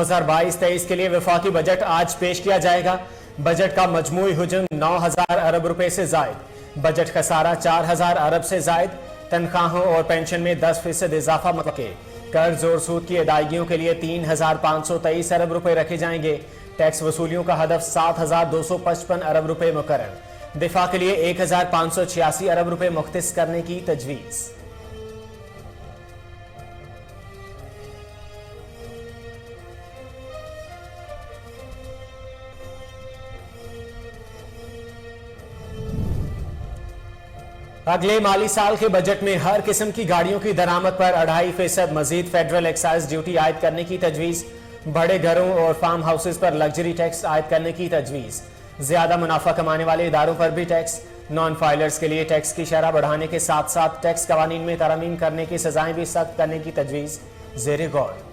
2022-23 के लिए वफाकी बजट आज पेश किया जाएगा। बजट का मजमूई हुजूम 9,000 अरब रुपए से जायद, बजट खसारा 4,000 अरब से जायद, तनख्वाहों और पेंशन में 10% इजाफा मुतवक्के, कर्ज और सूद की अदायगियों के लिए 3,523 अरब रुपए रखे जाएंगे। टैक्स वसूलियों का हदफ 7,255 अरब रुपए मुकर्रर, दिफा के लिए 1,586 अरब रुपए मुख्तस करने की तजवीज़। अगले माली साल के बजट में हर किस्म की गाड़ियों की दरामद पर 2.5% मजीद फेडरल एक्साइज ड्यूटी आयद करने की तजवीज़। बड़े घरों और फार्म हाउसेज पर लग्जरी टैक्स आयद करने की तजवीज़। ज्यादा मुनाफा कमाने वाले इदारों पर भी टैक्स। नॉन फाइलर्स के लिए टैक्स की शरह बढ़ाने के साथ साथ टैक्स कवानीन में तरमीम करने की सजाएं भी सख्त करने की तजवीज़ ज़ेरे गौर।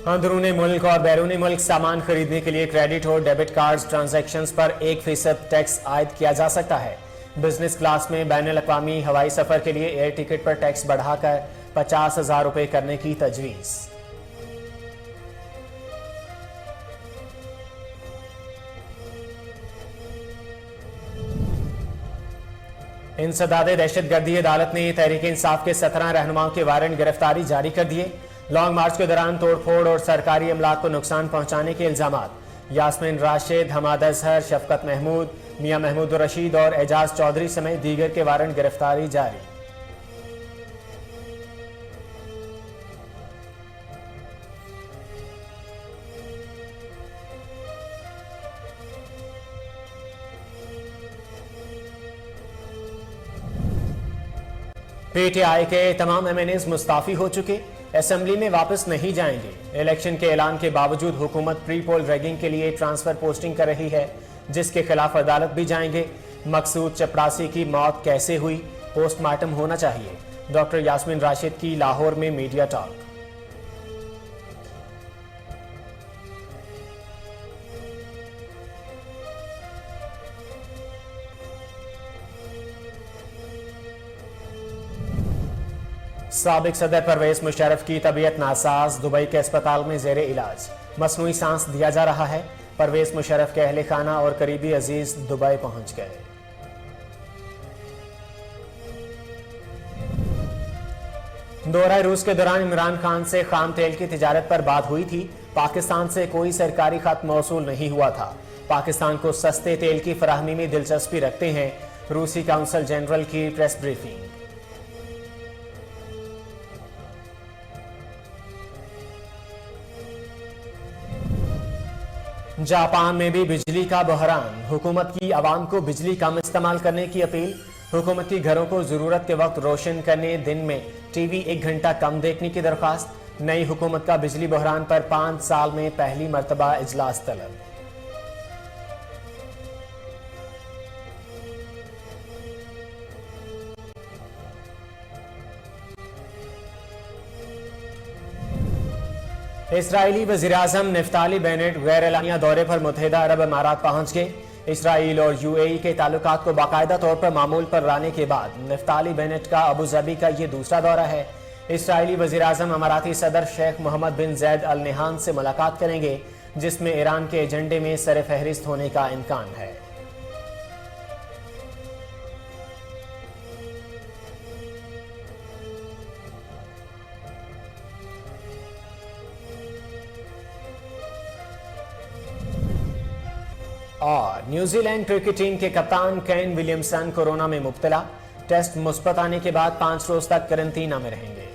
अंदरूनी मुल्क और बैरूनी मुल्क सामान खरीदने के लिए क्रेडिट और डेबिट कार्ड ट्रांजैक्शंस पर 1% टैक्स आयद किया जा सकता है। बिजनेस क्लास में बैनुल-अक़वामी हवाई सफर के लिए एयर टिकट पर टैक्स बढ़ाकर 50,000 रुपए करने की तजवीज़। इंसदाद दहशतगर्दी अदालत ने तहरीक इंसाफ के 17 रहनुमाओं के वारंट गिरफ्तारी जारी कर दिए। लॉन्ग मार्च के दौरान तोड़फोड़ और सरकारी अमलाक को नुकसान पहुंचाने के इल्जामात। यास्मीन राशिद, हमाद अजहर, शफकत महमूद, मियां महमूद रशीद और एजाज चौधरी समेत दीगर के वारंट गिरफ्तारी जारी। पीटीआई के तमाम एमएनएज मुस्ताफी हो चुके, असेंबली में वापस नहीं जाएंगे। इलेक्शन के ऐलान के बावजूद हुकूमत प्री पोल रैगिंग के लिए ट्रांसफर पोस्टिंग कर रही है, जिसके खिलाफ अदालत भी जाएंगे। मकसूद चपड़ासी की मौत कैसे हुई, पोस्टमार्टम होना चाहिए। डॉक्टर यास्मीन राशिद की लाहौर में मीडिया टॉक। साबिक सदर परवेज मुशर्रफ की तबीयत नासाज, दुबई के अस्पताल में जेरे इलाज। मसनूई सांस दिया जा रहा है। परवेज मुशर्रफ के अहले खाना और करीबी अजीज दुबई पहुंच गए। दौरा रूस के दौरान इमरान खान से खाम तेल की तिजारत पर बात हुई थी। पाकिस्तान से कोई सरकारी खत मौसूल नहीं हुआ था। पाकिस्तान को सस्ते तेल की फराहमी में दिलचस्पी रखते हैं। रूसी काउंसिल जनरल की प्रेस ब्रीफिंग। जापान में भी बिजली का बहरान। हुकूमत की आवाम को बिजली कम इस्तेमाल करने की अपील। हुकूमत की घरों को जरूरत के वक्त रोशन करने, दिन में टीवी 1 घंटा कम देखने की दरख्वास्त। नई हुकूमत का बिजली बहरान पर 5 साल में पहली मरतबा इजलास तलब। इसराइली वज़ीर-ए-आज़म नफ्ताली बेनेट गैर एलानिया दौरे पर मुत्तहिदा अरब अमारात पहुंच गए। इसराइल और यूएई के ताल्लुकात को बाकायदा तौर पर मामूल पर लाने के बाद नफ्ताली बेनेट का अबू धाबी का ये दूसरा दौरा है। इसराइली वज़ीर-ए-आज़म अमाराती सदर शेख मोहम्मद बिन जैद अल नहान से मुलाकात करेंगे, जिसमें ईरान के एजेंडे में सर-ए-फहरिस्त होने का इम्कान है। और न्यूजीलैंड क्रिकेट टीम के कप्तान केन विलियमसन कोरोना में मुब्तला। टेस्ट मुस्बत आने के बाद 5 रोज तक क्वारंटीना में रहेंगे।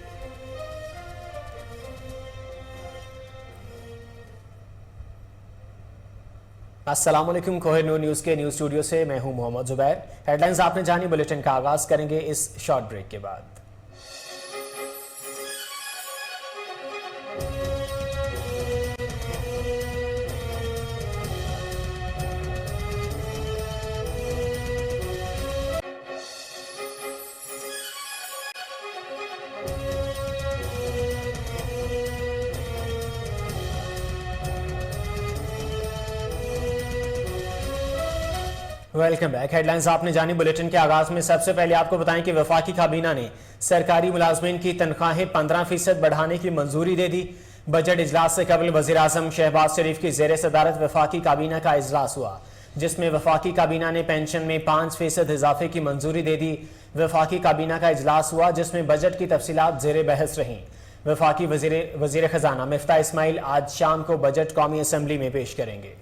अस्सलाम वालेकुम। कोहिनूर न्यूज के न्यूज स्टूडियो से मैं हूं मोहम्मद जुबैर। हेडलाइंस आपने जानी, बुलेटिन का आगाज करेंगे इस शॉर्ट ब्रेक के बाद। Welcome back. हेडलाइंस आपने जानी। बुलेटिन के आगाज में सबसे पहले आपको बताएं कि वफाकी काबीना ने सरकारी मुलाजमीन की तनख्वाहें 15% बढ़ाने की मंजूरी दे दी। बजट इजलास से कबल वजीर आजम शहबाज शरीफ की जेर सदारत वफाकी काबीना का इजलास हुआ, जिसमें वफाकी काबीना ने पेंशन में 5% इजाफे की मंजूरी दे दी। वफाकी काबीना का इजलास हुआ जिसमें बजट की तफसीलात जेर बहस रहीं। वफाकी वजीर खजाना मिफ्ता इस्माइल आज शाम को बजट कौमी असम्बली में पेश करेंगे।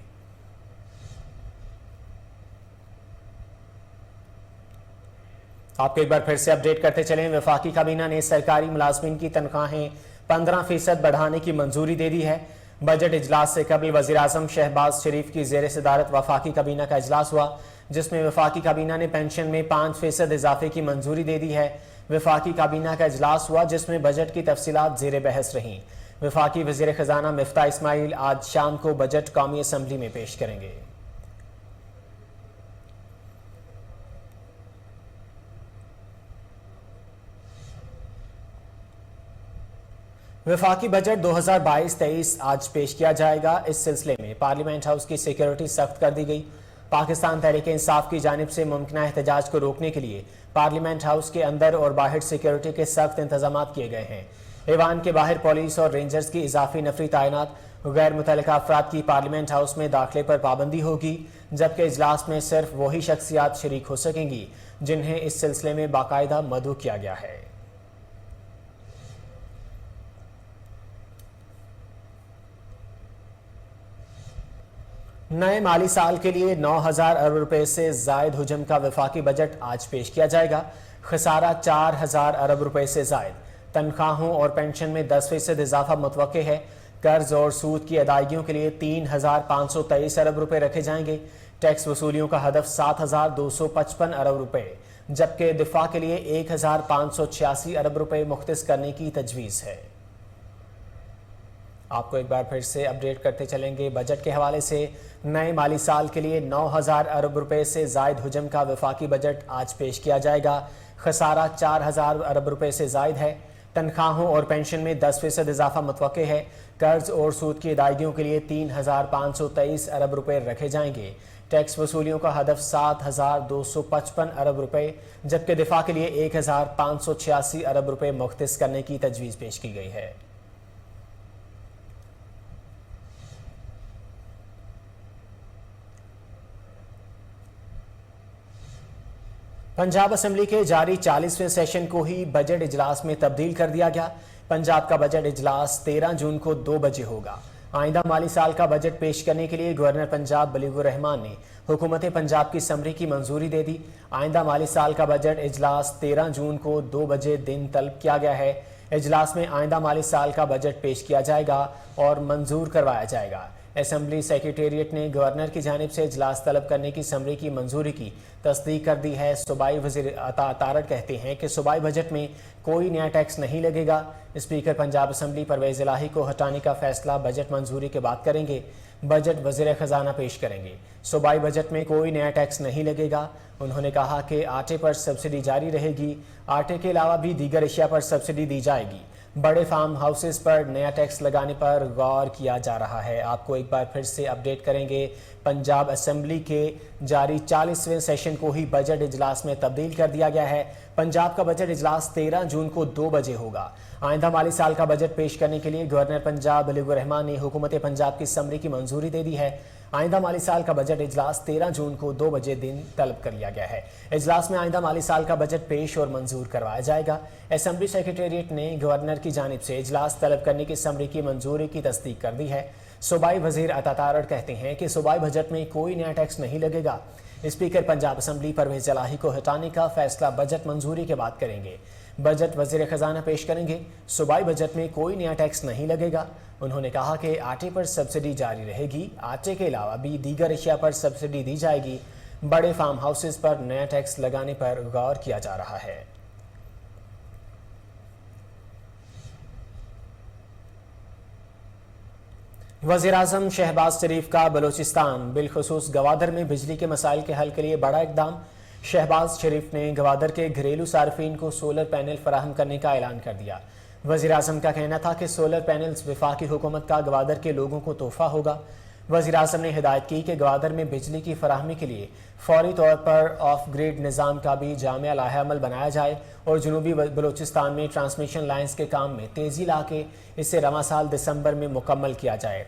आपको एक बार फिर से अपडेट करते चलें। वफाकी काबीना ने सरकारी मुलाजमीन की तनख्वाहें 15% बढ़ाने की मंजूरी दे दी है। बजट इजलास से कबल वजीर आजम शहबाज शरीफ की जेर सदारत वफाकी काबीना का इजलास हुआ, जिसमें वफाकी काबीना ने पेंशन में 5% इजाफे की मंजूरी दे दी है। वफाकी काबीना का इजलास हुआ जिसमें बजट की तफसीलात जेर बहस रहीं। वफाकी वजीर खजाना मिफ्ता इस्माइल आज शाम को बजट कौमी असम्बली में पेश करेंगे। वफाकी बजट 2022-23 आज पेश किया जाएगा। इस सिलसिले में पार्लियामेंट हाउस की सिक्योरिटी सख्त कर दी गई। पाकिस्तान तहरीक इंसाफ की जानिब से मुमकिन एहतजाज को रोकने के लिए पार्लियामेंट हाउस के अंदर और बाहर सिक्योरिटी के सख्त इंतजाम किए गए हैं। ऐवान के बाहर पुलिस और रेंजर्स की इजाफी नफरी तैनात। गैर मुतल्लिका अफराद की पार्लियामेंट हाउस में दाखिले पर पाबंदी होगी, जबकि इजलास में सिर्फ वही शख्सियात शरीक हो सकेंगी जिन्हें इस सिलसिले में बाकायदा मदऊ किया गया है। नए माली साल के लिए 9,000 अरब रुपए से जायद हुजम का वफाकी बजट आज पेश किया जाएगा। खसारा 4,000 अरब रुपए से जायद। तनख्वाहों और पेंशन में 10% इजाफा मुतवक्के है। कर्ज और सूद की अदायगियों के लिए 3,523 अरब रुपए रखे जाएंगे। टैक्स वसूलियों का हदफ 7,255 अरब रुपए, जबकि दिफा के लिए 1,586 अरब रुपए मुख्तस करने की तजवीज़ है। आपको एक बार फिर से अपडेट करते चलेंगे बजट के हवाले से। नए माली साल के लिए 9,000 अरब रुपए से जायद हुजम का वफाकी बजट आज पेश किया जाएगा। खसारा 4,000 अरब रुपए से जायद है। तनख्वाहों और पेंशन में 10% इजाफा मुतवक्के है। कर्ज और सूद की अदायगियों के लिए 3,523 अरब रुपए रखे जाएंगे। टैक्स वसूलियों का हदफ 7,255 अरब रुपए, जबकि दिफा के लिए 1,586 अरब रुपए मुख्तस करने की तजवीज़ पेश की गई है। पंजाब असम्बली के जारी 40वें सेशन को ही बजट इजलास में तब्दील कर दिया गया। पंजाब का बजट इजलास 13 जून को 2 बजे होगा। आइंदा माली साल का बजट पेश करने के लिए गवर्नर पंजाब बलीगुर रहमान ने हुकूमत पंजाब की समरी की मंजूरी दे दी। आइंदा माली साल का बजट इजलास 13 जून को 2 बजे दिन तलब किया गया है। इजलास में आइंदा माली साल का बजट पेश किया जाएगा और मंजूर करवाया जाएगा। असम्बली सेक्रेटेरिएट ने गवर्नर की जानिब से इजलास तलब करने की समरी की मंजूरी की तस्दीक कर दी है। सूबाई वज़ीर अता तारड़ कहते हैं कि सूबाई बजट में कोई नया टैक्स नहीं लगेगा। स्पीकर पंजाब असम्बली परवेज़ इलाही को हटाने का फैसला बजट मंजूरी के बाद करेंगे। बजट वज़ीर खजाना पेश करेंगे। सूबाई बजट में कोई नया टैक्स नहीं लगेगा। उन्होंने कहा कि आटे पर सब्सिडी जारी रहेगी। आटे के अलावा भी दीगर अशिया पर सब्सिडी दी जाएगी। बड़े फार्म हाउसेस पर नया टैक्स लगाने पर गौर किया जा रहा है। आपको एक बार फिर से अपडेट करेंगे। पंजाब असम्बली के जारी 40वें सेशन को ही बजट इजलास में तब्दील कर दिया गया है। पंजाब का बजट इजलास 13 जून को 2 बजे होगा। आइंदा माली साल का बजट पेश करने के लिए गवर्नर पंजाब बलीगुर रहमान ने हुकूमत पंजाब की समरी की मंजूरी दे दी है। आइंदा माली साल का बजट इजलास 13 जून को 2 बजे दिन तलब कर लिया गया है। इजलास में आइंदा माली साल का बजट पेश और मंजूर करवाया जाएगा। असम्बली सेक्रेटेरिएट ने गवर्नर की जानिब से इजलास तलब करने की समरी की मंजूरी की तस्दीक कर दी है। सूबाई वज़ीर अता तारड़ कहते हैं कि सूबाई बजट में कोई नया टैक्स नहीं लगेगा। स्पीकर पंजाब असम्बली परवेज़ इलाही को हटाने का फैसला बजट मंजूरी के बाद करेंगे। बजट वज़ीर खजाना पेश करेंगे। सूबाई बजट में कोई नया टैक्स नहीं लगेगा। उन्होंने कहा कि आटे पर सब्सिडी जारी रहेगी। आटे के अलावा भी दीगर अशिया पर सब्सिडी दी जाएगी। बड़े फार्म हाउसेस पर नया टैक्स लगाने पर गौर किया जा रहा है। वज़ीर आज़म शहबाज शरीफ का बलोचिस्तान बिलखुसूस गवादर में बिजली के मसाइल के हल के लिए बड़ा इकदाम। शहबाज शरीफ ने गवादर के घरेलू सार्फिन को सोलर पैनल फराहम करने का ऐलान कर दिया। वज़ीर आज़म का कहना था कि सोलर पैनल्स वफाकी हुकूमत का गवादर के लोगों को तोहफा होगा। वज़ीर आज़म ने हिदायत की कि गवादर में बिजली की फराहमी के लिए फौरी तौर पर ऑफ ग्रिड निज़ाम का भी जामिया लाहेअमल बनाया जाए और जनूबी बलूचिस्तान में ट्रांसमिशन लाइन्स के काम में तेज़ी ला के इसे रवां साल दिसंबर में मुकम्मल किया जाए।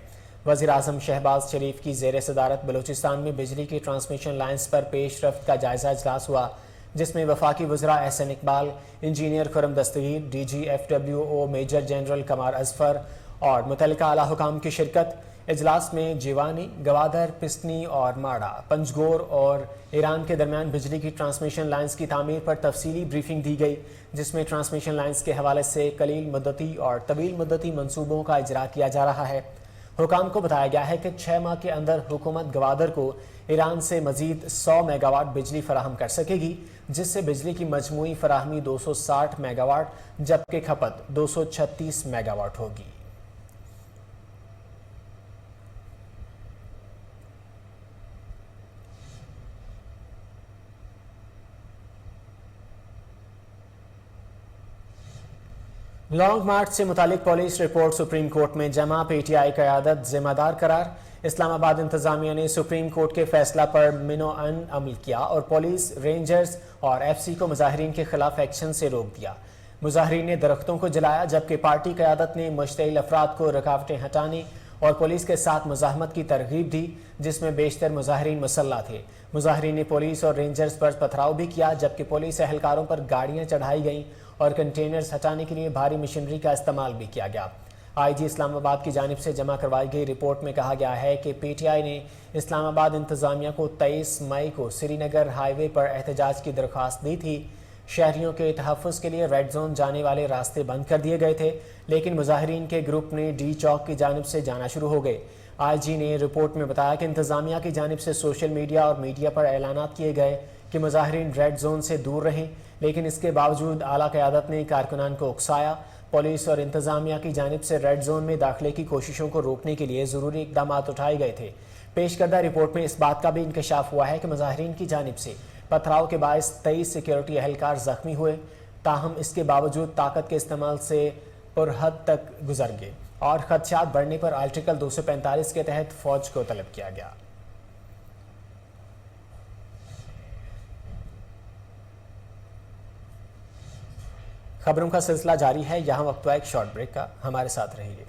वज़ीर आज़म शहबाज शरीफ की ज़ेर सदारत बलूचिस्तान में बिजली की ट्रांसमिशन लाइन्स पर पेश रफ्त का जायज़ा इजलास हुआ, जिसमें वफाकी वज़रा Ahsan Iqbal, engineer Khurram Dastgir, DGFWO major general Qamar Azfar और मुतल्लिका आला हुकाम की शिरकत। इजलास में जीवानी, गवादर, पिस्टनी और माड़ा, पंजगोर और ईरान के दरमियान बिजली की ट्रांसमिशन लाइन्स की तामीर पर तफसीली ब्रीफिंग दी गई, जिसमें ट्रांसमिशन लाइन्स के हवाले से कलील मुद्दती और तवील मुद्दती मनसूबों का इजरा किया जा रहा है। हुकाम को बताया गया है कि 6 माह के अंदर हुकूमत गवादर को ईरान से मजीद 100 मेगावाट बिजली फराहम कर सकेगी, जिससे बिजली की मजमूई फराहमी 260 मेगावाट जबकि खपत 236 मेगावाट होगी। लॉन्ग मार्च से मुतालिक पुलिस रिपोर्ट सुप्रीम कोर्ट में जमा, PTI क़यादत जिम्मेदार करार। इस्लामाबाद इंतजामिया ने सुप्रीम कोर्ट के फैसला पर मिनो-अन अमल किया और पुलिस, रेंजर्स और FC को मुजाहिरीन के खिलाफ एक्शन से रोक दिया। मुजाहिरीन ने दरख्तों को जलाया, जबकि पार्टी क़यादत ने मुश्तइल अफराद को रुकावटें हटाने और पुलिस के साथ मुज़ाहमत की तरगीब दी, जिसमें बेशतर मुजाहिरीन मुसल्लह थे। मुजाहिरीन ने पुलिस और रेंजर्स पर पथराव भी किया, जबकि पुलिस एहलकारों पर गाड़ियां चढ़ाई गईं और कंटेनर्स हटाने के लिए भारी मशीनरी का इस्तेमाल भी किया गया। IG इस्लामाबाद की जानिब से जमा करवाई गई रिपोर्ट में कहा गया है कि PTI ने इस्लामाबाद इंतजामिया को 23 मई को श्रीनगर हाईवे पर एहतजाज की दरख्वास्त दी थी। शहरियों के तहफ़्फ़ुज़ के लिए रेड जोन जाने वाले रास्ते बंद कर दिए गए थे, लेकिन मुजाहिरीन के ग्रुप ने D चौक की जानिब से जाना शुरू हो गए। IG ने रिपोर्ट में बताया कि इंतजामिया की जानिब से सोशल मीडिया और मीडिया पर ऐलानात किए गए कि मुजाहिरीन रेड जोन से दूर रहें, लेकिन इसके बावजूद आला क़यादत ने कारकुनान को उकसाया। पुलिस और इंतजामिया की जानिब से रेड जोन में दाखिले की कोशिशों को रोकने के लिए ज़रूरी इक़दाम उठाए गए थे। पेश करदा रिपोर्ट में इस बात का भी इंकशाफ हुआ है कि मुजाहिरीन की जानिब से पथराव के बायस 23 सिक्योरिटी एहलकार जख्मी हुए, ताहम इसके बावजूद ताकत के इस्तेमाल से पुरहद तक गुजर गए और खदशात बढ़ने पर आर्टिकल 245 के तहत फौज को तलब किया गया। खबरों का सिलसिला जारी है, यहाँ वक्त हुआ एक शॉर्ट ब्रेक का, हमारे साथ रहिए।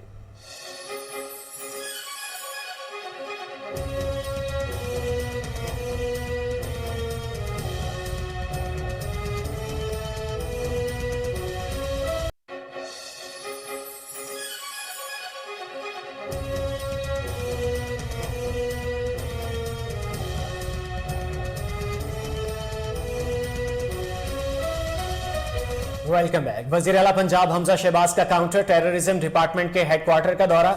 Welcome back. वज़ीर आला पंजाब हमजा शहबाज का काउंटर टेररिज्म डिपार्टमेंट के हेडक्वार्टर का दौरा।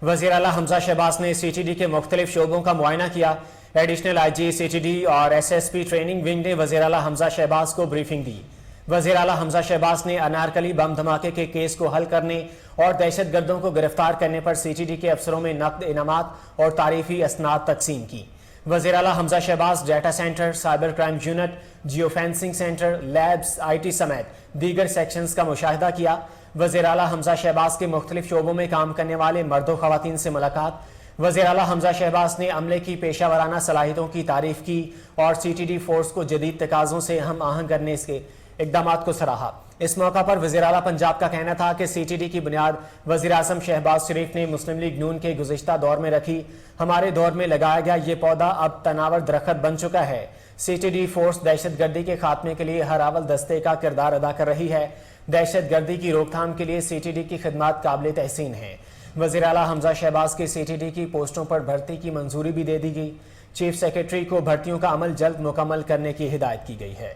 वज़ीर आला हमजा शहबाज ने CTD के मुख्तलिफ शोबों का मुआयना किया। एडिशनल IG CTD और SSP ट्रेनिंग विंग ने वज़ीर आला हमजा शहबाज को ब्रीफिंग दी। वज़ीर आला हमजा शहबाज ने अनारकली बम धमाके के केस को हल करने और दहशत गर्दों को गिरफ्तार करने पर CTD के अफसरों में नकद इनामात और तारीफी असनाद तकसीम की। वज़ीर आला Hamza Shahbaz data centre, cyber crime unit, geofencing centre, labs, IT समेत दीगर सेक्शंस का मुशाहिदा किया। वज़ीर आला हमजा शहबाज के मुख्तलिफ शोबों में काम करने वाले मर्दों खवातीन से मुलाकात। वज़ीर आला हमजा शहबाज ने अमले की पेशा वराना सलाहियतों की तारीफ की और CTD फोर्स को जदीद तकाज़ों से हम आहंग करने के इक़दाम को सराहा। इस मौका पर वज़ीर आला पंजाब का कहना था कि CTD की बुनियाद वज़ीर आज़म शहबाज शरीफ ने मुस्लिम लीग नून के गुज़िश्ता दौर में रखी। हमारे दौर में लगाया गया ये पौधा अब तनावर दरख्त बन चुका है। CTD फोर्स दहशत गर्दी के खात्मे के लिए हर अवल दस्ते का किरदार अदा कर रही है। दहशत गर्दी की रोकथाम के लिए CTD की खिदमात काबिल तहसीन है। वज़ीर आला हमजा शहबाज की CTD की पोस्टों पर भर्ती की मंजूरी भी दे दी गई। चीफ सेक्रेटरी को भर्तियों का अमल जल्द मुकम्मल करने की हिदायत की गई है।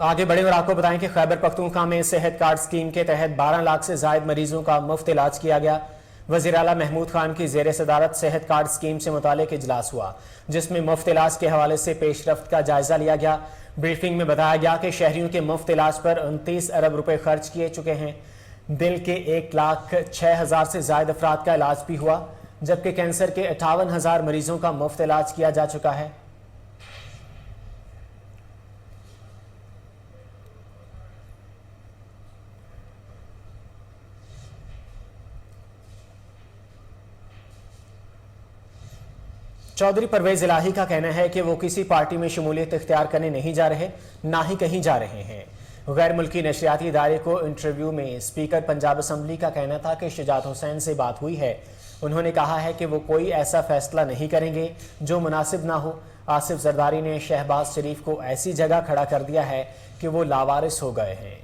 आगे बढ़े और आपको बताएं कि खैबर पख्तूनख्वा में सेहत कार्ड स्कीम के तहत 12 लाख से जायद मरीजों का मुफ्त इलाज किया गया। वज़ीर आला महमूद खान की ज़ेर सदारत सेहत कार्ड स्कीम से मुतालिक इजलास हुआ, जिसमें मुफ्त इलाज के हवाले से पेशरफ्त का जायजा लिया गया। ब्रीफिंग में बताया गया कि शहरियों के मुफ्त इलाज पर 29 अरब रुपए खर्च किए चुके हैं। दिल के 1,06,000 से जायद अफराद का इलाज भी हुआ, जबकि कैंसर के 58,000 मरीजों का मुफ्त इलाज किया जा चुका है। चौधरी परवेज इलाही का कहना है कि वो किसी पार्टी में शमूलियत इख्तियार करने नहीं जा रहे, ना ही कहीं जा रहे हैं। गैर मुल्की नशरियाती इदारे को इंटरव्यू में स्पीकर पंजाब असम्बली का कहना था कि शुजात हुसैन से बात हुई है। उन्होंने कहा है कि वो कोई ऐसा फैसला नहीं करेंगे जो मुनासिब ना हो। आसिफ जरदारी ने शहबाज शरीफ को ऐसी जगह खड़ा कर दिया है कि वो लावारिस हो गए हैं।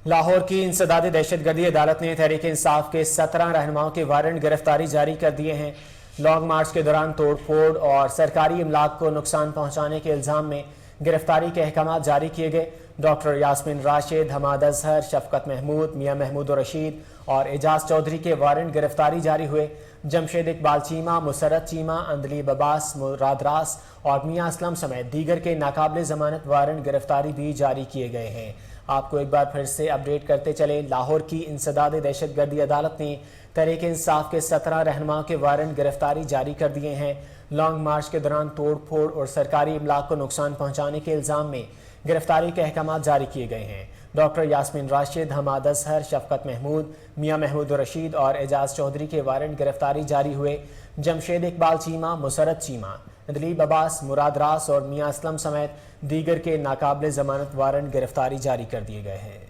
लाहौर की इंसदादी दहशतगर्दी अदालत ने तहरीक इंसाफ के 17 रहनुमाओं के वारंट गिरफ्तारी जारी कर दिए हैं। लॉन्ग मार्च के दौरान तोड़फोड़ और सरकारी इमलाक को नुकसान पहुंचाने के इल्जाम में गिरफ्तारी के अहकाम जारी किए गए। डॉक्टर यास्मीन राशिद, हमाद अजहर, शफकत महमूद, मियां महमूद रशीद और एजाज चौधरी के वारंट गिरफ्तारी जारी हुए। जमशेद इकबाल चीमा, मुसरत चीमा, अंदलीब अब्बास, मुराद रास और मियां असलम समेत दीगर के नाकाबिल जमानत वारंट गिरफ्तारी भी जारी किए गए हैं। आपको एक बार फिर से अपडेट करते चले, लाहौर की इंसदादी दहशतगर्दी अदालत ने तहरीक इंसाफ के 17 रहनुमाओं के वारंट गिरफ्तारी जारी कर दिए हैं। लॉन्ग मार्च के दौरान तोड़फोड़ और सरकारी इमलाक को नुकसान पहुंचाने के इल्जाम में गिरफ्तारी के अहकाम जारी किए गए हैं। डॉक्टर यास्मीन राशिद, हमाद अजहर, शफकत महमूद, मियां महमूद रशीद और एजाज चौधरी के वारंट गिरफ्तारी जारी हुए। जमशेद इकबाल चीमा, मुसरत चीमा, अंदलीब अब्बास, मुराद रास और मियां असलम समेत दीगर के नाकाबिल जमानत वारंट गिरफ्तारी जारी कर दिए गए हैं।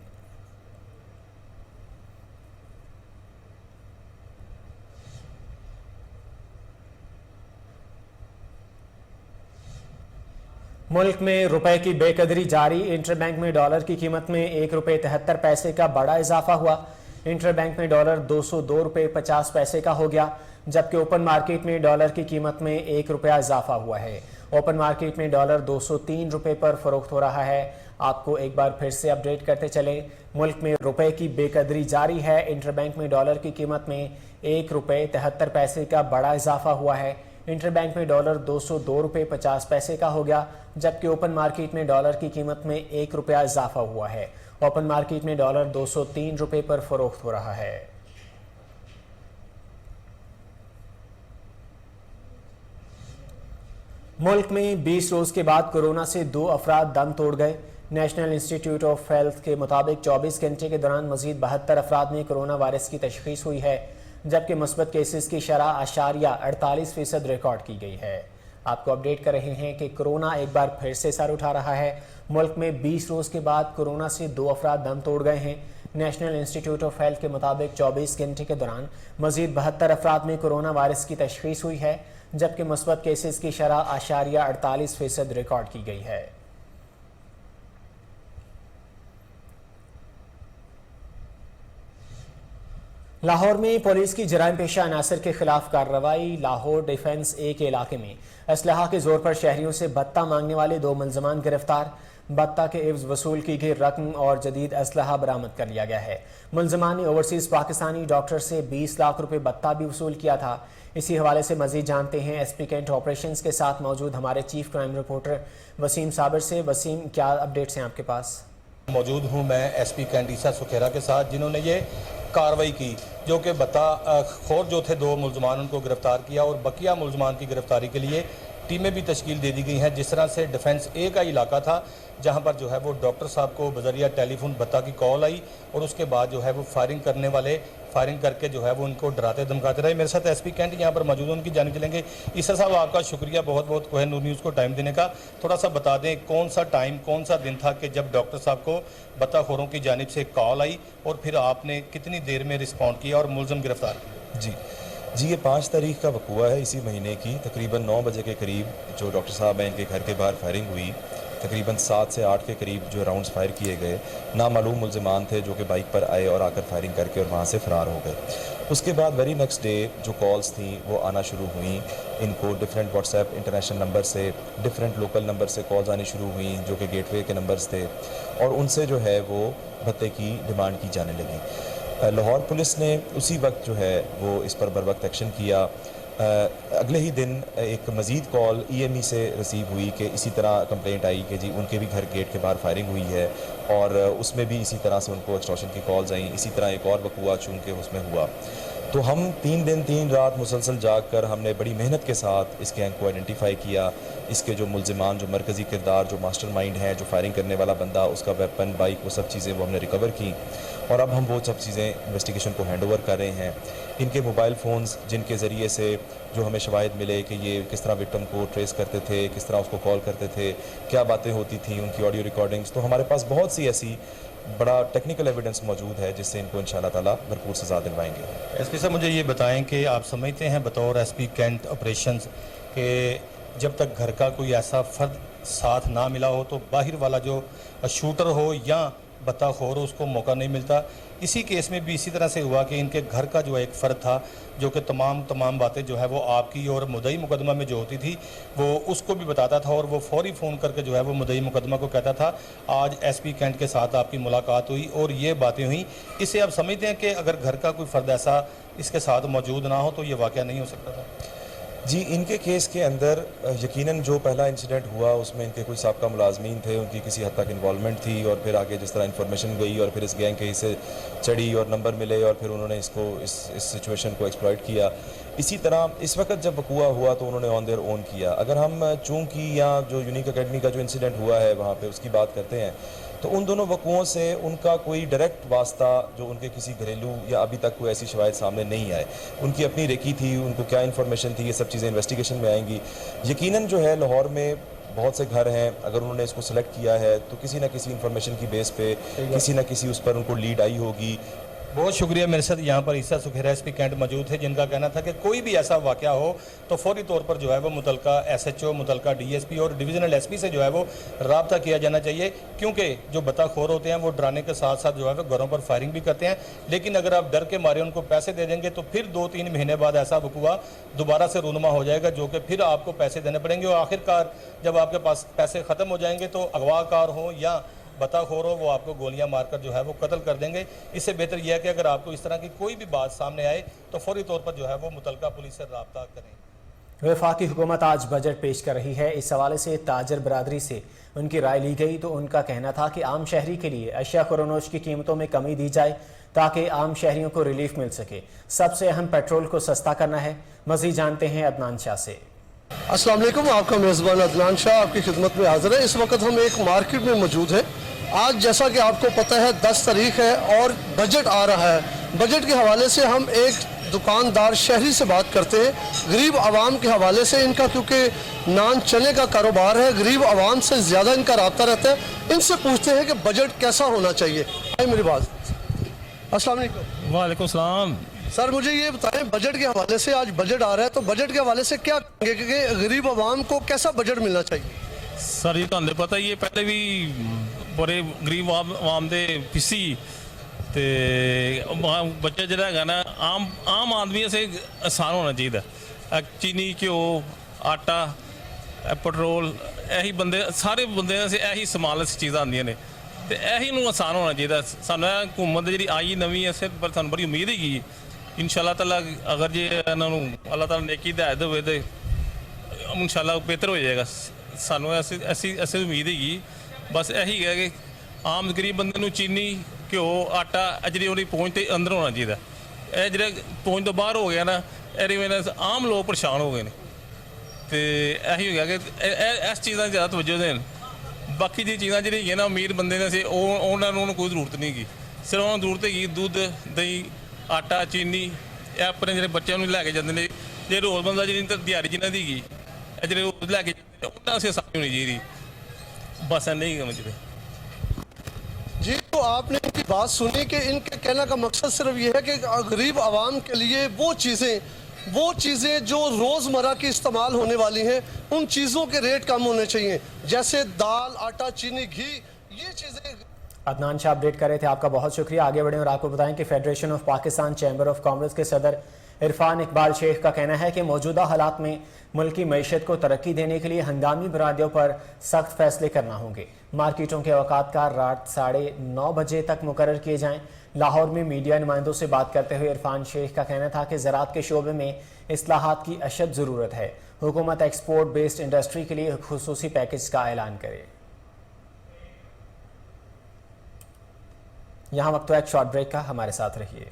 मुल्क में रुपए की बेकदरी जारी। इंटरबैंक में डॉलर की कीमत में ₹1.73 का बड़ा इजाफा हुआ। इंटरबैंक में डॉलर ₹202.50 का हो गया, जबकि ओपन मार्केट में डॉलर की कीमत में ₹1 इजाफा हुआ है। ओपन मार्केट में डॉलर ₹203 पर फरोख्त हो रहा है। आपको एक बार फिर से अपडेट करते चले, मुल्क में रुपए की बेकदरी जारी है। इंटरबैंक में डॉलर की कीमत में ₹1.73 का बड़ा इजाफा हुआ है। इंटरबैंक में डॉलर ₹202.50 का हो गया, जबकि ओपन मार्केट में डॉलर की कीमत में ₹1 इजाफा हुआ है। ओपन मार्केट में डॉलर ₹203 पर फरोख्त हो रहा है। मुल्क में 20 रोज के बाद कोरोना से 2 अफराद दम तोड़ गए। नेशनल इंस्टीट्यूट ऑफ हेल्थ के मुताबिक 24 घंटे के दौरान मजीद 72 अफराद में कोरोना वायरस की तशखीस हुई है, जबकि मुस्बत केसेस की शरह 48% रिकॉर्ड की गई है। आपको अपडेट कर रहे हैं कि कोरोना एक बार फिर से सर उठा रहा है। मुल्क में 20 रोज के बाद कोरोना से 2 अफराद दम तोड़ गए हैं। नेशनल इंस्टीट्यूट ऑफ हेल्थ के मुताबिक 24 घंटे के दौरान मजीद 72 अफराद में कोरोना वायरस की तशखीस हुई है, जबकि मुस्बत केसेस की शरह 48% रिकॉर्ड की गई है। लाहौर में पुलिस की जराइम पेशा अनासर के खिलाफ कार्रवाई। लाहौर डिफेंस ए के इलाके में असलहा के जोर पर शहरियों से भत्ता मांगने वाले 2 मुलजमान गिरफ्तार। भत्ता के एवज वसूल की गई रकम और जदीद असलहा बरामद कर लिया गया है। मुलजमान ने ओवरसीज पाकिस्तानी डॉक्टर से 20 लाख रुपए भत्ता भी वसूल किया था। इसी हवाले से मजीद जानते हैं एसपी कैंट ऑपरेशंस के साथ मौजूद हमारे chief crime reporter Waseem Sabir से। वसीम, क्या अपडेट्स हैं आपके पास? मौजूद हूँ मैं एसपी कैंट ईसा सुखेरा के साथ, जिन्होंने ये कार्रवाई की, जो कि भत्ता खोर जो थे 2 मुलजमान, उनको गिरफ्तार किया और बकिया मुलजमान की गिरफ्तारी के लिए टीमें भी तश्कील दे दी गई हैं। जिस तरह से डिफेंस ए का इलाका था, जहां पर जो है वो डॉक्टर साहब को बजरिया टेलीफोन भत्ता की कॉल आई और उसके बाद जो है वो फायरिंग करने वाले फायरिंग करके जो है वो उनको डराते धमकाते रहे। मेरे साथ एसपी कैंट यहाँ पर मौजूद हैं, उनकी जान चलेंगे। ईसा साहब, आपका शुक्रिया बहुत बहुत कोहिनूर न्यूज़ को टाइम देने का। थोड़ा सा बता दें, कौन सा टाइम, कौन सा दिन था कि जब डॉक्टर साहब को भत्ताखोरों की जानिब से कॉल आई और फिर आपने कितनी देर में रिस्पॉन्ड किया और मुलजम गिरफ्तार किया? जी, ये 5 तारीख का वकूआ है, इसी महीने की तकरीबन 9 बजे के करीब जो डॉक्टर साहब हैं, इनके घर के बाहर फायरिंग हुई। तकरीबन 7 से 8 के करीब जो राउंड्स फायर किए गए। नामालूम मुलजमान थे जो कि बाइक पर आए और आकर फायरिंग करके और वहाँ से फ़रार हो गए। उसके बाद वेरी नेक्स्ट डे जो कॉल्स थी वो आना शुरू हुई। इनको डिफरेंट व्हाट्सएप इंटरनेशनल नंबर से, डिफरेंट लोकल नंबर से कॉल्स आनी शुरू हुई, जो कि गेटवे के नंबर्स थे, और उनसे जो है वो भत्ते की डिमांड की जाने लगी। लाहौर पुलिस ने उसी वक्त जो है वो इस पर बर वक्त एक्शन किया। अगले ही दिन एक मज़ीद कॉल EME से रिसीव हुई कि इसी तरह कंप्लेंट आई कि जी उनके भी घर गेट के बाहर फायरिंग हुई है, और उसमें भी इसी तरह से उनको एक्सटॉर्शन की कॉल्स आई। इसी तरह एक और वकूआ चूँकि उसमें हुआ, तो हम 3 दिन 3 रात मुसलसल जाग कर हमने बड़ी मेहनत के साथ इस गैंग को आइडेंटिफाई किया। इसके जो मुल्ज़िमान, जो मरकज़ी किरदार, जो मास्टरमाइंड है, जो फायरिंग करने वाला बंदा, उसका वेपन, बाइक, वो सब चीज़ें वो हमने रिकवर की और अब हम वो सब चीज़ें इन्वेस्टिगेशन को हैंड ओवर कर रहे हैं। इनके मोबाइल फ़ोन्स जिनके ज़रिए से जो हमें शवाहिद मिले कि ये किस तरह विक्टिम को ट्रेस करते थे, किस तरह उसको कॉल करते थे, क्या बातें होती थी, उनकी ऑडियो रिकॉर्डिंग्स, तो हमारे पास बहुत सी ऐसी बड़ा टेक्निकल एविडेंस मौजूद है जिससे इनको इंशाअल्लाह ताला भरपूर सज़ा दिलवाएंगे। एसपी साहब, मुझे ये बताएं कि आप समझते हैं बतौर एसपी कैंट ऑपरेशंस कि जब तक घर का कोई ऐसा फ़र्द साथ ना मिला हो तो बाहर वाला जो शूटर हो या बत्ताखोर हो उसको मौका नहीं मिलता। इसी केस में भी इसी तरह से हुआ कि इनके घर का जो एक फ़र्द था जो कि तमाम बातें जो है वो आपकी और मुद्दई मुकदमा में जो होती थी वो उसको भी बताता था और वो फौरी फ़ोन करके जो है वो मुद्दई मुकदमा को कहता था आज एसपी कैंट के साथ आपकी मुलाकात हुई और ये बातें हुई। इससे आप समझते हैं कि अगर घर का कोई फ़र्द ऐसा इसके साथ मौजूद ना हो तो ये वाक़या नहीं हो सकता था? जी, इनके केस के अंदर यकीनन जो पहला इंसिडेंट हुआ उसमें इनके कोई साबका मुलाजमीन थे, उनकी किसी हद तक इन्वॉल्वमेंट थी और फिर आगे जिस तरह इन्फॉर्मेशन गई और फिर इस गैंग के हिस्से चढ़ी और नंबर मिले और फिर उन्होंने इसको इस सिचुएशन को एक्सप्लॉइट किया। इसी तरह इस वक्त जब वकूआ हुआ तो उन्होंने ऑन देयर ओन किया। अगर हम चूँकि या जो यूनिक अकेडमी का जो इंसिडेंट हुआ है वहाँ पर उसकी बात करते हैं तो उन दोनों वक़ुओं से उनका कोई डायरेक्ट वास्ता जो उनके किसी घरेलू या अभी तक कोई ऐसी शवाहिद सामने नहीं आए। उनकी अपनी रेकी थी, उनको क्या इन्फॉर्मेशन थी, ये सब चीज़ें इन्वेस्टिगेशन में आएंगी। यकीनन जो है लाहौर में बहुत से घर हैं, अगर उन्होंने इसको सेलेक्ट किया है तो किसी न किसी इन्फॉर्मेशन की बेस पे किसी न किसी उस पर उनको लीड आई होगी। बहुत शुक्रिया। मेरे साथ यहाँ पर ईसा सुखेरा एसपी कैंट मौजूद थे जिनका कहना था कि कोई भी ऐसा वाक़या हो तो फौरी तौर पर जो है वो मुतलका SHO, मुतलका DSP और डिविजनल SP से जो है वो रब्ता किया जाना चाहिए, क्योंकि जो बत्ताखोर होते हैं वो डराने के साथ साथ जो है वो घरों पर फायरिंग भी करते हैं। लेकिन अगर आप डर के मारे उनको पैसे दे देंगे तो फिर 2-3 महीने बाद ऐसा वकूआ दोबारा से रूनुमा हो जाएगा जो कि फिर आपको पैसे देने पड़ेंगे और आखिरकार जब आपके पास पैसे ख़त्म हो जाएंगे तो अगवाकार हो या बत्ताखोर हो वो आपको गोलियां मारकर जो है वो कत्ल कर देंगे। इससे बेहतर यह है कि अगर आपको इस तरह की कोई भी बात सामने आए तो फौरी तौर पर जो है वो मुतलका पुलिस से रब्ता करें। वफाकी हुकूमत आज बजट पेश कर रही है। इस हवाले से ताजर बरादरी से उनकी राय ली गई तो उनका कहना था कि आम शहरी के लिए अशिया खुरोनोश की कीमतों में कमी दी जाए ताकि आम शहरियों को रिलीफ मिल सके। सबसे अहम पेट्रोल को सस्ता करना है। मज़ीद जानते हैं अदनान शाह से। अस्सलाम वालेकुम, आपका मेज़बान अदनान शाह आपकी खिदमत में हाजिर है। इस वक्त हम एक मार्केट में मौजूद हैं। आज जैसा कि आपको पता है 10 तारीख है और बजट आ रहा है। बजट के हवाले से हम एक दुकानदार शहरी से बात करते हैं, गरीब आवाम के हवाले से। इनका क्योंकि नान चने का कारोबार है, गरीब आवाम से ज़्यादा इनका रब्ता रहता है। इनसे पूछते हैं कि बजट कैसा होना चाहिए। मेरी बात। अस्सलाम वालेकुम। वालेकुम सलाम। सर मुझे ये बताएं, बजट के हवाले से आज बजट आ रहा है तो बजट के हवाले से क्या कहेंगे कि गरीब आवाम को कैसा बजट मिलना चाहिए? सर जी ਤੁਹਾਨੂੰ पता ही है पहले भी बड़े गरीब आवाम दे पिसी ते बच्चा ਜਿਹੜਾ ਹੈਗਾ ਨਾ आम आदमी से आसान होना चाहिए। चीनी घ्यो आटा पेट्रोल यही बंदे सारे बंदे से यही समान चीज़ां आंदियां ने ते यही नूं आसान होना चाहिए। सानू हुकूमत जी आई नवीं इस पर सानू बड़ी उम्मीद हैगी इंशाअल्लाह ताला। अगर जे इन्हों अल्लाह ताला नेकी हिदायत होवे तो इंशाअल्लाह बेहतर हो जाएगा। सानू ऐसी उम्मीद हैगी। बस यही है कि आम गरीब बंदे नूं चीनी घ्यो आटा जी उन्हें पहुँच तो अंदर होना चाहिए। यह जो पहुँच तो बाहर हो गया ना, एदी वजह से आम लोग परेशान हो गए हैं। तो यही हो गया कि इस चीज़ों की ज़्यादा तवज्जो देन। बाकी जी चीज़ां जी ना अमीर बंदे ने से उन्होंने कोई जरूरत नहीं की, सिर्फ उन्होंने जरूरत है दुध दही आटा चीनी अपने जो बच्चों को लैके जाते हैं। जो रोज़ बंदा जी दिहाड़ी जिन्हों की जो रोज़ लैके उन्होंने से आसानी होनी चाहिए। बस नहीं समझते जी। तो आपने इनकी बात सुनी कि इनके कहने का मकसद सिर्फ ये है कि गरीब आवाम के लिए वो चीज़ें जो रोज़मर्रा की इस्तेमाल होने वाली हैं उन चीज़ों के रेट कम होने चाहिए, जैसे दाल आटा चीनी घी ये चीज़ें। अदनान शाह अपडेट कर रहे थे, आपका बहुत शुक्रिया। आगे बढ़ें और आपको बताएं कि federation of Pakistan chamber of commerce के सदर इरफान इकबाल शेख का कहना है कि मौजूदा हालात में मुल्क की मईशत को तरक्की देने के लिए हंगामी बुनियादों पर सख्त फैसले करना होंगे। मार्केटों के औकात का रात 9:30 बजे तक मुकर्रर किए जाएं। लाहौर में मीडिया नुमाइंदों से बात करते हुए इरफान शेख का कहना था कि ज़राअत के शोबे में इस्लाहात की अशद ज़रूरत है। हुकूमत एक्सपोर्ट बेस्ड इंडस्ट्री के लिए खुसूसी पैकेज का ऐलान करे। यहाँ वक्त तो एक शॉर्ट ब्रेक का, हमारे साथ रहिए।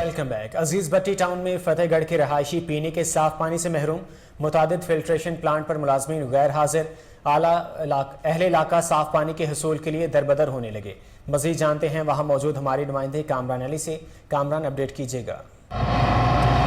Welcome back. Aziz Bhatti town में फतेहगढ़ के रहायशी पीने के साफ पानी से महरूम, मुतादिद फिल्ट्रेशन प्लांट पर मुलाजमीन गैर हाजिर, अहले इलाका साफ पानी के हसूल के लिए दरबदर होने लगे। मजीद जानते हैं वहाँ मौजूद हमारी नुमाइंदे कामरान अली से। कामरान, अपडेट कीजिएगा।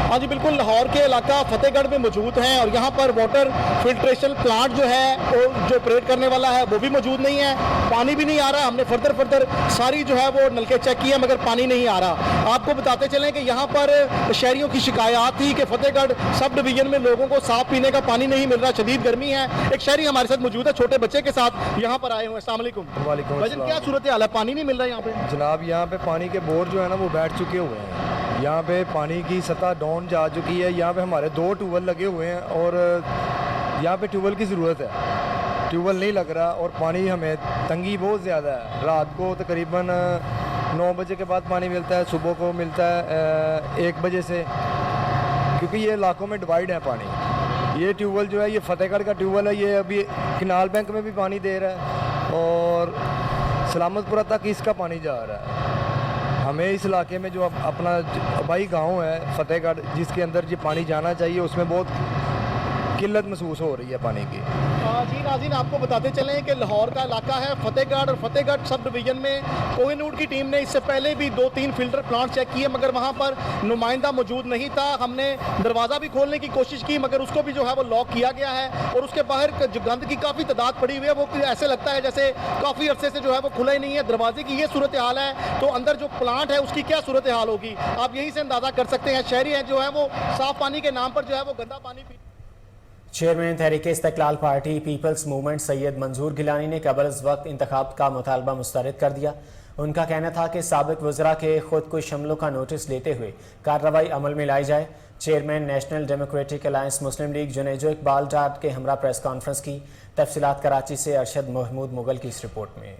हाँ जी बिल्कुल, लाहौर के इलाका फतेहगढ़ में मौजूद हैं और यहाँ पर वाटर फिल्ट्रेशन प्लांट जो है वो जो ऑपरेट करने वाला है वो भी मौजूद नहीं है, पानी भी नहीं आ रहा। हमने फर्दर सारी जो है वो नलके चेक किए मगर पानी नहीं आ रहा। आपको बताते चलें कि यहाँ पर शहरियों की शिकायत थी कि फतेहगढ़ सब डिवीजन में लोगों को साफ पीने का पानी नहीं मिल रहा, शदीद गर्मी है। एक शहरी हमारे साथ मौजूद है, छोटे बच्चे के साथ यहाँ पर आए हुए हैं। अस्सलाम वालेकुम। वालेकुम वजन क्या सूरत हाल है, पानी नहीं मिल रहा यहाँ पे? जनाब यहाँ पे पानी के बोर जो है ना वो बैठ चुके हुए हैं। यहाँ पे पानी की सतह डाउन जा चुकी है। यहाँ पे हमारे 2 ट्यूबवेल लगे हुए हैं और यहाँ पे ट्यूबवेल की ज़रूरत है, ट्यूबवेल नहीं लग रहा और पानी हमें तंगी बहुत ज़्यादा है। रात को तकरीबन 9 बजे के बाद पानी मिलता है, सुबह को मिलता है 1 बजे से, क्योंकि ये इलाकों में डिवाइड है पानी। ये ट्यूबवेल जो है ये फतेहगढ़ का ट्यूबवेल है, ये अभी किनाल बैंक में भी पानी दे रहा है और सलामतपुरा तक इसका पानी जा रहा है। हमें इस इलाके में जो अपना आबाई गांव है फतेहगढ़, जिसके अंदर ये पानी जाना चाहिए, उसमें बहुत किल्लत महसूस हो रही है पानी की। जी नाज़रीन, आपको बताते चलें कि लाहौर का इलाका है फतेहगढ़ और फतेहगढ़ सब डिवीज़न में कोहिनूर की टीम ने इससे पहले भी 2-3 फिल्टर प्लांट चेक किए मगर वहाँ पर नुमाइंदा मौजूद नहीं था। हमने दरवाज़ा भी खोलने की कोशिश की मगर उसको भी जो है वो लॉक किया गया है और उसके बाहर जो गंद की काफ़ी तादाद पड़ी हुई है, वो ऐसे लगता है जैसे काफ़ी अरसे से जो है वो खुला ही नहीं है। दरवाजे की ये सूरत हाल है तो अंदर जो प्लांट है उसकी क्या सूरत हाल होगी, आप यहीं से अंदाज़ा कर सकते हैं। शहरी हैं जो है वो साफ़ पानी के नाम पर जो है वो गंदा पानी पी। Chairman Tehreek Istiqlal party people's movement Syed Manzoor Gilani ने कबल अज़ वक्त इंतखाब का मुतालबा मुस्तरद कर दिया। उनका कहना था कि साबिक वज़रा के खुद कुछ हमलों का नोटिस लेते हुए कार्रवाई अमल में लाई जाए। चेयरमैन नेशनल डेमोक्रेटिक अलायंस मुस्लिम लीग जुनेजो इकबाल डाट के हमरा प्रेस कॉन्फ्रेंस की। तफसीलात कराची से अरशद महमूद मुगल की इस रिपोर्ट में।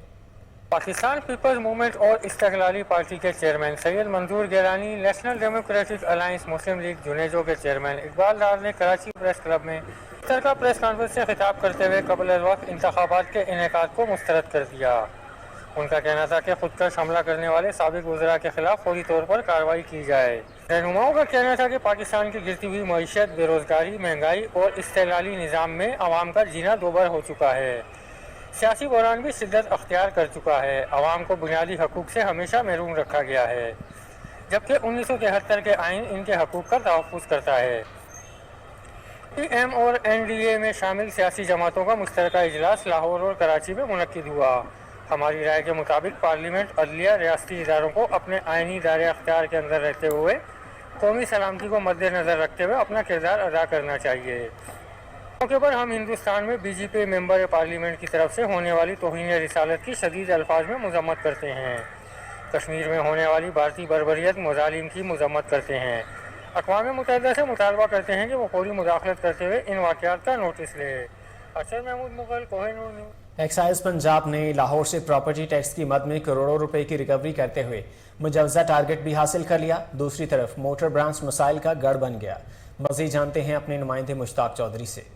पाकिस्तान पीपल्स मूवमेंट और इस्तकलाली पार्टी के chairman Syed Manzoor Gilani, national democratic alliance मुस्लिम लीग जुनेजो के चेयरमैन इकबाल डार ने कराची प्रेस क्लब में का प्रेस कॉन्फ्रेंस से खिताब करते हुए कबल वक्त इंतखाबात के इनेकाद को मुस्तरद कर दिया। उनका कहना था कि खुदकश हमला करने वाले साबिक वज़रा के खिलाफ फौरी तौर पर कार्रवाई की जाए। रहनुमाओं का कहना था कि पाकिस्तान की गिरती हुई मईशत, बेरोज़गारी, महंगाई और इस्तेलाली निज़ाम में आवाम का जीना दोबर हो चुका है। सियासी बहरान भी शिद्दत अख्तियार कर चुका है। आवाम को बुनियादी हकूक़ से हमेशा महरूम रखा गया है, जबकि 1973 के आइन इनके हकूक़ का तहफ़्फ़ुज़ करता है। PM और NDA में शामिल सियासी जमातों का मुश्तरका इजलास लाहौर और कराची में मुनक्किद हुआ। हमारी राय के मुताबिक पार्लियामेंट, अदलिया, रियासती इदारों को अपने आइनी दायरे अख्तियार के अंदर रहते हुए कौमी सलामती को मद्देनज़र रखते हुए अपना किरदार अदा करना चाहिए। मौके पर हम हिंदुस्तान में BJP मेंबर पार्लियामेंट की तरफ से होने वाली तौहीन रिसालत की शदीद अल्फाज में मज़म्मत करते हैं। कश्मीर में होने वाली भारतीय बर्बरियत मुजालिम की मज़म्मत करते हैं। अक़वाम मुत्तहिदा से मुतालबा करते हैं कि वो फौरी मुदाखलत करते हुए इन वाक़यात का नोटिस ले। अरशद महमूद मुगल, कोहिनूर न्यूज़। एक्साइज पंजाब ने लाहौर से प्रॉपर्टी टैक्स की मद में करोड़ों रुपए की रिकवरी करते हुए मुजवज़ा टारगेट भी हासिल कर लिया। दूसरी तरफ मोटर ब्रांच मसाइल का गढ़ बन गया। मज़ीद जानते हैं अपने नुमाइंदे मुश्ताक चौधरी से।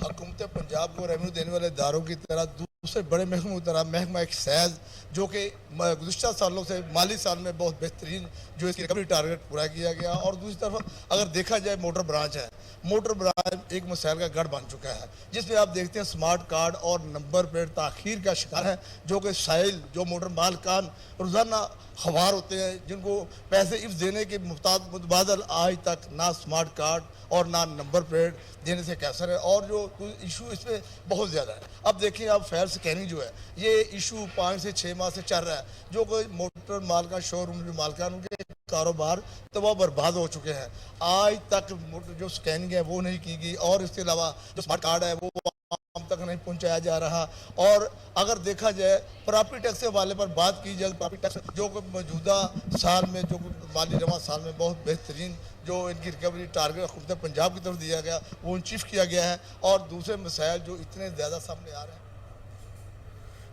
हुकूमत पंजाब को रेवेन्यू देने वाले इदारों की तरह दूसरे बड़े महकमों की तरह महकमा एक्साइज, जो कि गुज़िश्ता सालों से माली साल में बहुत बेहतरीन जो इसकी रिकवरी टारगेट पूरा किया गया। और दूसरी तरफ अगर देखा जाए मोटर ब्रांच है, मोटर ब्रांच एक मसाइल का गढ़ बन चुका है, जिसमें आप देखते हैं स्मार्ट कार्ड और नंबर प्लेट ताख़ीर का शिकार है, जो कि साहिल जो मोटर मालकान रोज़ाना खवार होते हैं, जिनको पैसे इफ्स देने के मुतबादल आज तक ना स्मार्ट कार्ड और ना नंबर प्लेट देने से कैसर है। और जो इशू इस पर बहुत ज़्यादा है। अब देखिए आप फेयर स्कैनिंग जो है, ये इशू 5 से 6 माह से चल रहा है, जो कोई मोटर मालका शोरूम जो मालकान उनके कारोबार तबाह बर्बाद हो चुके हैं। आज तक जो स्कैनिंग है वो नहीं की गई और इसके अलावा जो स्मार्ट कार्ड है वो आम तक नहीं पहुंचाया जा रहा। और अगर देखा जाए प्रॉपर्टी टैक्स के हवाले पर बात की जाए, प्रॉपर्टी टैक्स जो मौजूदा साल में जो माली जमा साल में बहुत बेहतरीन जो इनकी रिकवरी टारगेट हुकूमत पंजाब की तरफ दिया गया वो अचीव किया गया है। और दूसरे मसाइल जो इतने ज़्यादा सामने आ रहे हैं।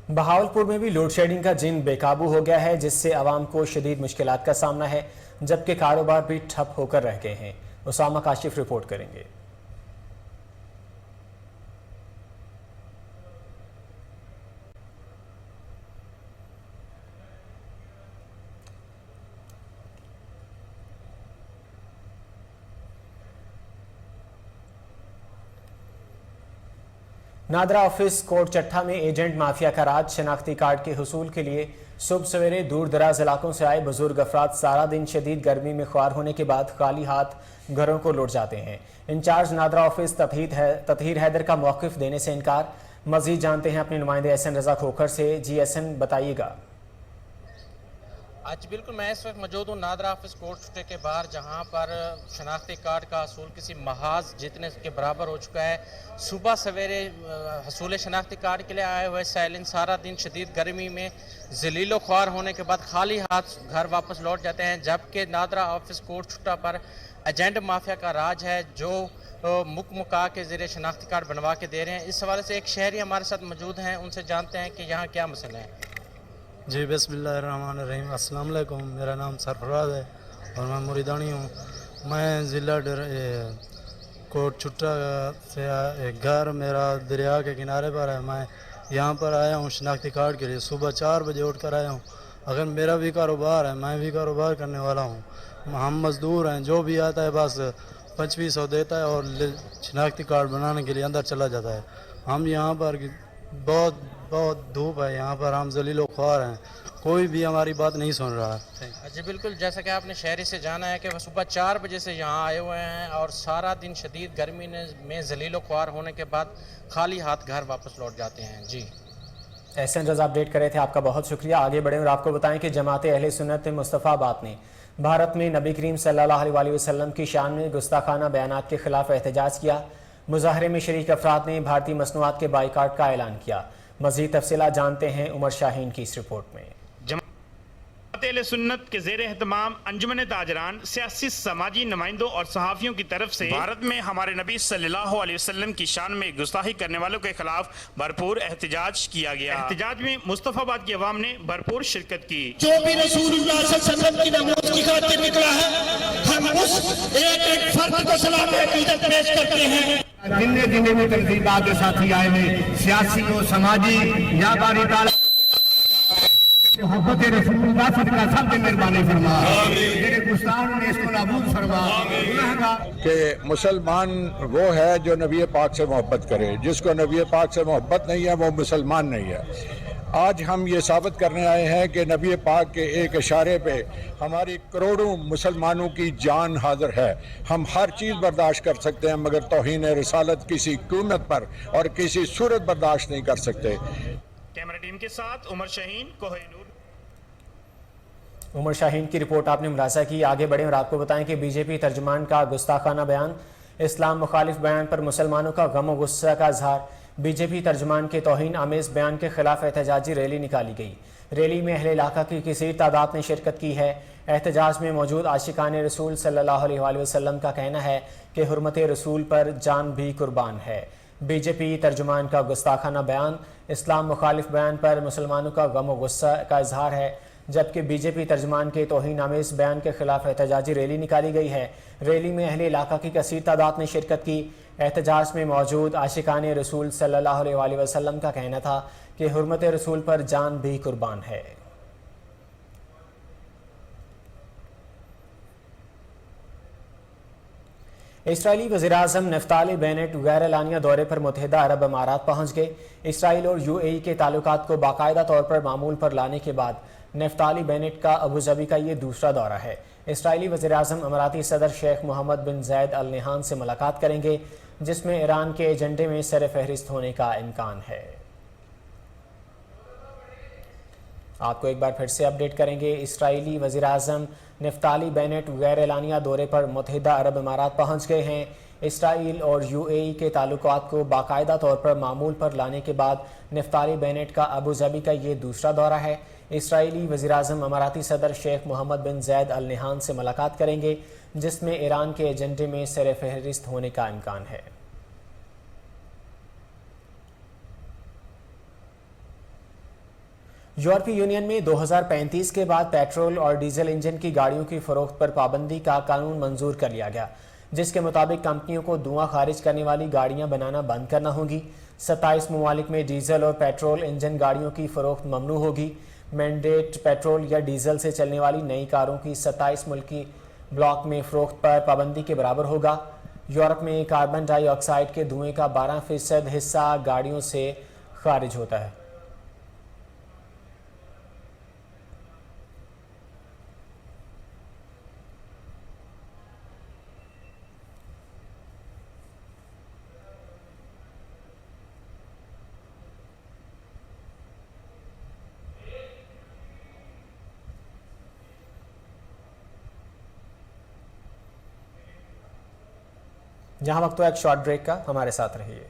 बहावलपुर में भी लोड शेडिंग का जिन बेकाबू हो गया है, जिससे आवाम को शदीद मुश्किलात का सामना है, जबकि कारोबार भी ठप होकर रह गए हैं। उसामा काशिफ रिपोर्ट करेंगे। नादरा ऑफिस कोट चट्टा में एजेंट माफिया का राज। शनाख्ती कार्ड के हुसूल के लिए सुबह सवेरे दूर दराज इलाकों से आए बुजुर्ग अफराद सारा दिन शदीद गर्मी में ख्वार होने के बाद खाली हाथ घरों को लौट जाते हैं। इंचार्ज नादरा ऑफिस ततहीर हैदर का मौक़िफ़ देने से इनकार। मजीद जानते हैं अपने नुमाइंदे एहसन रजा खोखर से। जी एहसन, बताइएगा। आज बिल्कुल मैं इस वक्त मौजूद हूँ नादरा ऑफिस कोट छुट्टे के बाहर, जहाँ पर शनाख्ती कार्ड का हसूल किसी महाज जितने के बराबर हो चुका है। सुबह सवेरे हसूल शनाख्ती कार्ड के लिए आए हुए साइलिन सारा दिन शदीद गर्मी में जलीलो ख्वार होने के बाद खाली हाथ घर वापस लौट जाते हैं, जबकि नादरा ऑफिस कोट छुट्टा पर एजेंट माफिया का राज है जो मुका के ज़रिए शनाख्ती कार्ड बनवा के दे रहे हैं। इस हवाले से एक शहरी हमारे साथ मौजूद हैं, उनसे जानते हैं कि यहाँ क्या मसला है। जी बिस्मिल्लाहिर्रहमानिर्रहीम, अस्सलाम वालेकुम। मेरा नाम सरफराज है और मैं मुरीदानी हूँ। मैं ज़िला कोट छुट्टा से एक घर मेरा दरिया के किनारे पर है। मैं यहाँ पर आया हूँ शनाख्ती कार्ड के लिए। सुबह 4 बजे उठ कर आया हूँ। अगर मेरा भी कारोबार है, मैं भी कारोबार करने वाला हूँ। हम मज़दूर हैं, जो भी आता है बस 2500 देता है और शनाख्ती कार्ड बनाने के लिए अंदर चला जाता है। हम यहाँ पर बहुत धूप है, यहाँ पर हम जलीलो ख्वार हैं, कोई भी हमारी बात नहीं सुन रहा है। जी बिल्कुल, जैसा कि आपने शहरी से जाना है कि वह सुबह 4 बजे से यहाँ आए हुए हैं और सारा दिन शदीद गर्मी में जलीलो ख्वार होने के बाद खाली हाथ घर वापस लौट जाते हैं। जी एहसन रजा अपडेट कर रहे थे, आपका बहुत शुक्रिया। आगे बढ़ें और आपको बताएं कि जमात अहले सुन्नत मुस्तफ़ाबाद ने भारत में नबी करीम सल्लल्लाहु अलैहि वसल्लम की शान में गुस्ताखाना बयानात के खिलाफ एहतजाज किया। मुजाहरे में शरीक अफराद ने भारतीय मसनूआत के बाइकाट का ऐलान किया। मज़ीद तफसीलात जानते हैं उमर शाहीन की इस रिपोर्ट में। अहले सुन्नत के ज़ेर एहतमाम अंजुमन ताजरान, सियासी समाजी नुमाइंदों और सहाफ़ियों की तरफ से भारत में हमारे नबी सल्लल्लाहु अलैहि वसल्लम की शान में गुस्ताखी करने वालों के खिलाफ भरपूर एहतजाज किया गया। एहतजाज में मुस्तफ़ाबाद की अवाम ने भरपूर शिरकत की। जो भी रसूलुल्लाह सल्लल्लाहु अलैहि वसल्लम की नमूद की खातिर निकला है, हम उस एक फर्द को सलाम अक़ीदत पेश करते हैं। जिन्ने जिन्ने भी तंजीमात के साथी आए हुए सियासी और समाजी या बारी ताल मोहब्बत रसूलुल्लाह सदका सब पे मेहरबानी फरमा, मेरे गुस्ताख ने इसको नाबूद फरमा। कि मुसलमान वो है जो नबी पाक से मोहब्बत करे, जिसको नबी पाक से मोहब्बत नहीं है वो मुसलमान नहीं है। आज हम ये साबित करने आए हैं कि नबी पाक के एक इशारे पे हमारी करोड़ों मुसलमानों की जान हाजिर है। हम हर चीज़ बर्दाश्त कर सकते हैं, मगर तौहीन रिसालत किसी कीमत पर और किसी सूरत बर्दाश्त नहीं कर सकते। कैमरा टीम के साथ उमर शाहीन, कोहिनूर। उमर शाहीन की रिपोर्ट आपने मुलाजा की। आगे बढ़ें और आपको बताएं कि बीजेपी तर्जुमान का गुस्ताखाना बयान, इस्लाम मुखालिफ बयान पर मुसलमानों का गम और गुस्सा का इजहार। बीजेपी तर्जुमान के तौहीन आमेज बयान के खिलाफ एहतजाजी रैली निकाली गई। रैली में अहले इलाका की किसी तादाद ने शिरकत की है। एहतजाज में मौजूद आशिकान रसूल सल्लल्लाहु अलैहि वसल्लम का कहना है कि हुर्मत रसूल पर जान भी कुर्बान है। बीजेपी तर्जुमान का गुस्ताखाना बयान, इस्लाम मुखालिफ बयान पर मुसलमानों का गम और गुस्सा का इजहार है, जबकि बीजेपी तर्जुमान के तौहीन आमेज बयान के खिलाफ एहतजाजी रैली निकाली गई है। रैली में अहले इलाका की कसीर तादाद ने शिरकत की। एहतजाज में मौजूद आशिकान रसूल सल्लल्लाहु अलैहि वसल्लम का कहना था कि हुर्मत रसूल पर जान भी कुर्बान है। इसराइली वज़ीर-ए-आज़म नफ्ताली बेनेट गैर एलानिया दौरे पर मुत्तहिदा अरब अमारात पहुँच गए। इसराइल और यूएई के ताल्लुकात को बाकायदा तौर पर मामूल पर लाने के बाद नफ्ताली बेनेट का अबू धाबी का ये दूसरा दौरा है। इसराइली वज़ीर-ए-आज़म अमाराती सदर शेख मोहम्मद बिन ज़ायद अल नहान से मुलाकात करेंगे, जिसमें ईरान के एजेंडे में सर फहरिस्त होने का इम्कान है। आपको एक बार फिर से अपडेट करेंगे। इसराइली वज़ीर-ए-आज़म नफ्ताली बेनेट गैर एलानिया दौरे पर मुत्तहिदा अरब अमारात पहुँच गए हैं। इसराइल और यूएई के ताल्लुकात को बाकायदा तौर पर मामूल पर लाने के बाद नफ्ताली बेनेट का अबू धाबी का ये दूसरा दौरा है। इसराइली वज़ीर-ए-आज़म अमाराती सदर शेख मोहम्मद बिन ज़ायद अल नहान से मुलाकात करेंगे, जिसमें ईरान के एजेंडे में सर फहरिस्त होने का इम्कान है। यूरोपीय यूनियन में 2035 के बाद पेट्रोल और डीजल इंजन की गाड़ियों की फरोख्त पर पाबंदी का कानून मंजूर कर लिया गया, जिसके मुताबिक कंपनियों को धुआं खारिज करने वाली गाड़ियां बनाना बंद करना होगी। 27 ममालिक में डीजल और पेट्रोल इंजन गाड़ियों की फरोख्त ममनू होगी। मैंडेट पेट्रोल या डीजल से चलने वाली नई कारों की 27 मुल्की ब्लॉक में फरोख्त पर पाबंदी के बराबर होगा। यूरोप में कार्बन डाइऑक्साइड के धुएं का 12% हिस्सा गाड़ियों से खारिज होता है। यहाँ वक्त तो एक शॉर्ट ब्रेक का, हमारे साथ रहिए।